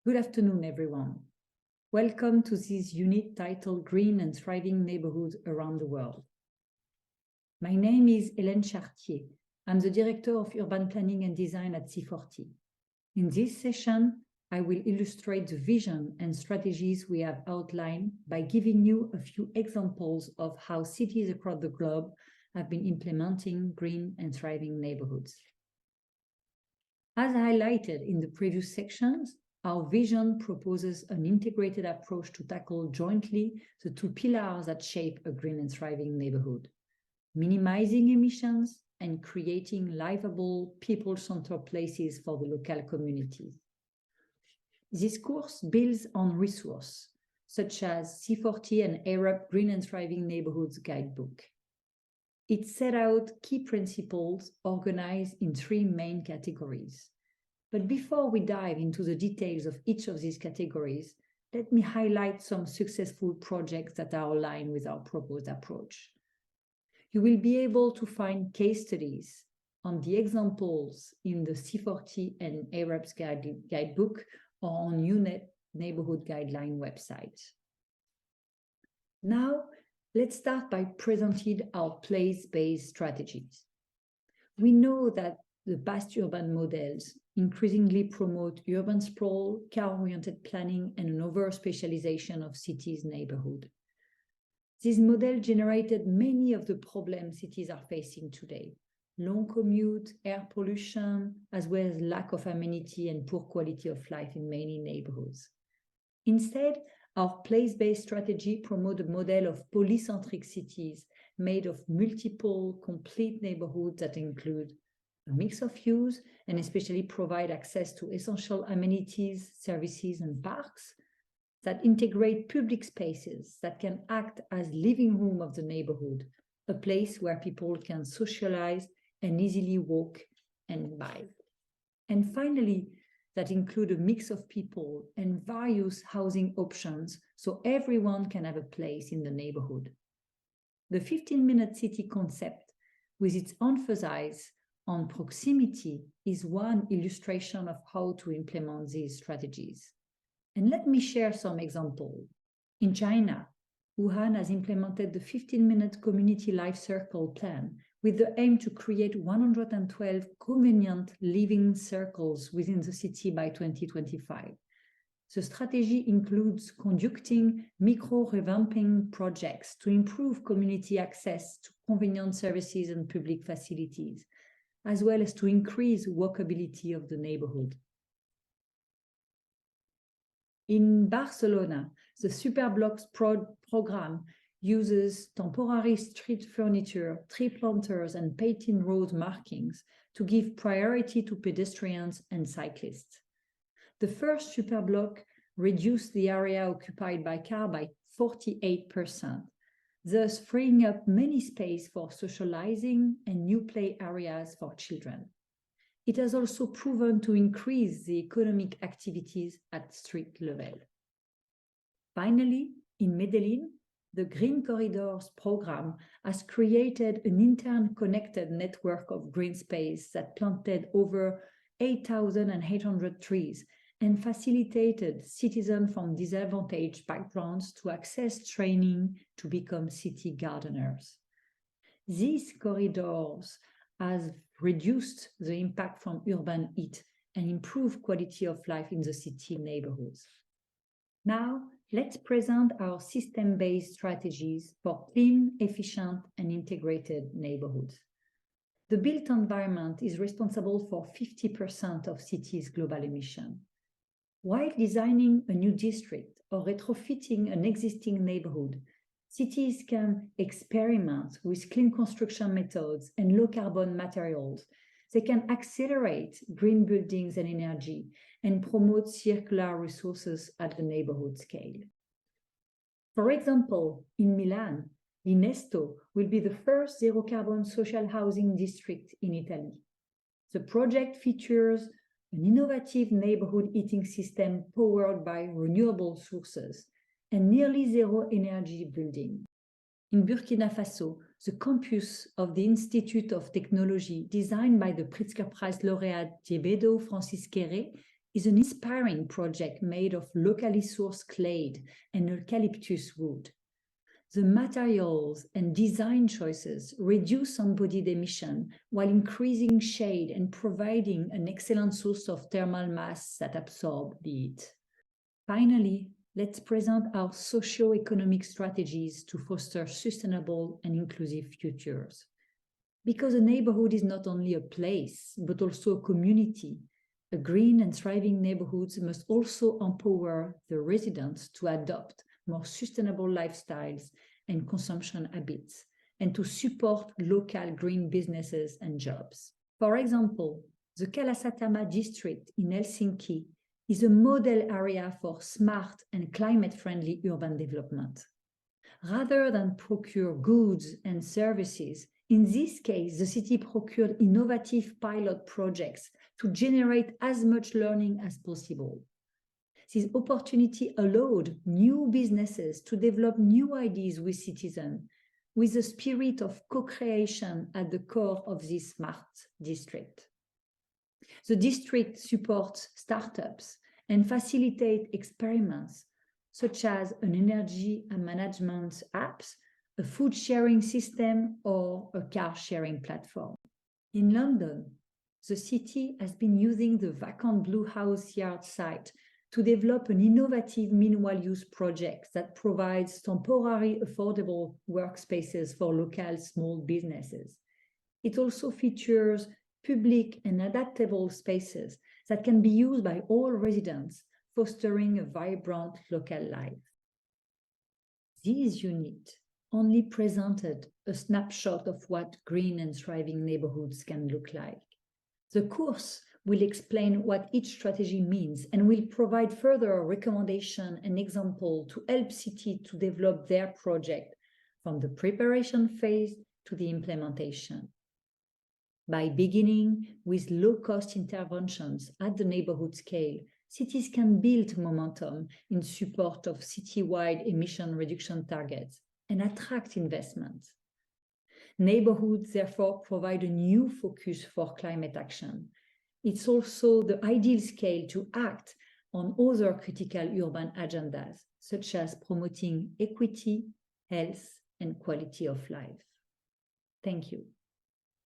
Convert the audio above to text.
Good afternoon, everyone. Welcome to this unit titled Green and Thriving Neighborhoods Around the World. My name is Hélène Chartier. I'm the Director of Urban Planning and Design at C40. In this session, I will illustrate the vision and strategies we have outlined by giving you a few examples of how cities across the globe have been implementing green and thriving neighborhoods. As highlighted in the previous sections, our vision proposes an integrated approach to tackle jointly the two pillars that shape a green and thriving neighborhood: minimizing emissions and creating livable, people-centered places for the local communities. This course builds on resources such as C40 and Arab Green and Thriving Neighborhoods Guidebook. It set out key principles organized in three main categories. But before we dive into the details of each of these categories, let me highlight some successful projects that are aligned with our proposed approach. You will be able to find case studies on the examples in the C40 and Arab's Guidebook or on UNEP Neighborhood Guideline website. Now, let's start by presenting our place-based strategies. We know that the past urban models increasingly promote urban sprawl, car-oriented planning, and an over-specialization of cities' neighborhood. This model generated many of the problems cities are facing today: long commute, air pollution, as well as lack of amenity and poor quality of life in many neighborhoods. Instead, our place-based strategy promotes a model of polycentric cities made of multiple, complete neighborhoods that include a mix of use and especially provide access to essential amenities, services, and parks that integrate public spaces that can act as living room of the neighborhood, a place where people can socialize and easily walk and buy. And finally, that include a mix of people and various housing options so everyone can have a place in the neighborhood. The 15-minute city concept, with its emphasis on proximity, is one illustration of how to implement these strategies. And let me share some examples. In China, Wuhan has implemented the 15-minute community life circle plan with the aim to create 112 convenient living circles within the city by 2025. The strategy includes conducting micro-revamping projects to improve community access to convenient services and public facilities, as well as to increase walkability of the neighborhood. In Barcelona, the Superblocks program uses temporary street furniture, tree planters, and painted road markings to give priority to pedestrians and cyclists. The first Superblock reduced the area occupied by car by 48%, thus freeing up many space for socializing and new play areas for children. It has also proven to increase the economic activities at street level. Finally, in Medellin, the Green Corridors program has created an interconnected network of green space that planted over 8,800 trees and facilitated citizens from disadvantaged backgrounds to access training to become city gardeners. These corridors have reduced the impact from urban heat and improved quality of life in the city neighborhoods. Now, let's present our system-based strategies for clean, efficient, and integrated neighborhoods. The built environment is responsible for 50% of cities' global emissions. While designing a new district or retrofitting an existing neighborhood, cities can experiment with clean construction methods and low-carbon materials. They can accelerate green buildings and energy and promote circular resources at the neighborhood scale. For example, in Milan, Linesto will be the first zero-carbon social housing district in Italy. The project features an innovative neighborhood heating system powered by renewable sources and nearly zero energy building. In Burkina Faso, the campus of the Institute of Technology, designed by the Pritzker Prize laureate Djebedo Francis Kéré, is an inspiring project made of locally sourced clay and eucalyptus wood. The materials and design choices reduce embodied emission while increasing shade and providing an excellent source of thermal mass that absorb the heat. Finally, let's present our socio-economic strategies to foster sustainable and inclusive futures. Because a neighborhood is not only a place, but also a community, a green and thriving neighborhoods must also empower the residents to adopt more sustainable lifestyles and consumption habits, and to support local green businesses and jobs. For example, the Kalasatama district in Helsinki is a model area for smart and climate-friendly urban development. Rather than procure goods and services, in this case, the city procured innovative pilot projects to generate as much learning as possible. This opportunity allowed new businesses to develop new ideas with citizens, with the spirit of co-creation at the core of this smart district. The district supports startups and facilitates experiments, such as an energy management apps, a food sharing system, or a car sharing platform. In London, the city has been using the vacant Blue House Yard site to develop an innovative minimal use project that provides temporary affordable workspaces for local small businesses. It also features public and adaptable spaces that can be used by all residents, fostering a vibrant local life. These units only presented a snapshot of what green and thriving neighborhoods can look like. The course will explain what each strategy means and will provide further recommendation and example to help cities to develop their project from the preparation phase to the implementation. By beginning with low-cost interventions at the neighborhood scale, cities can build momentum in support of citywide emission reduction targets and attract investment. Neighborhoods therefore provide a new focus for climate action. It's also the ideal scale to act on other critical urban agendas, such as promoting equity, health, and quality of life. Thank you.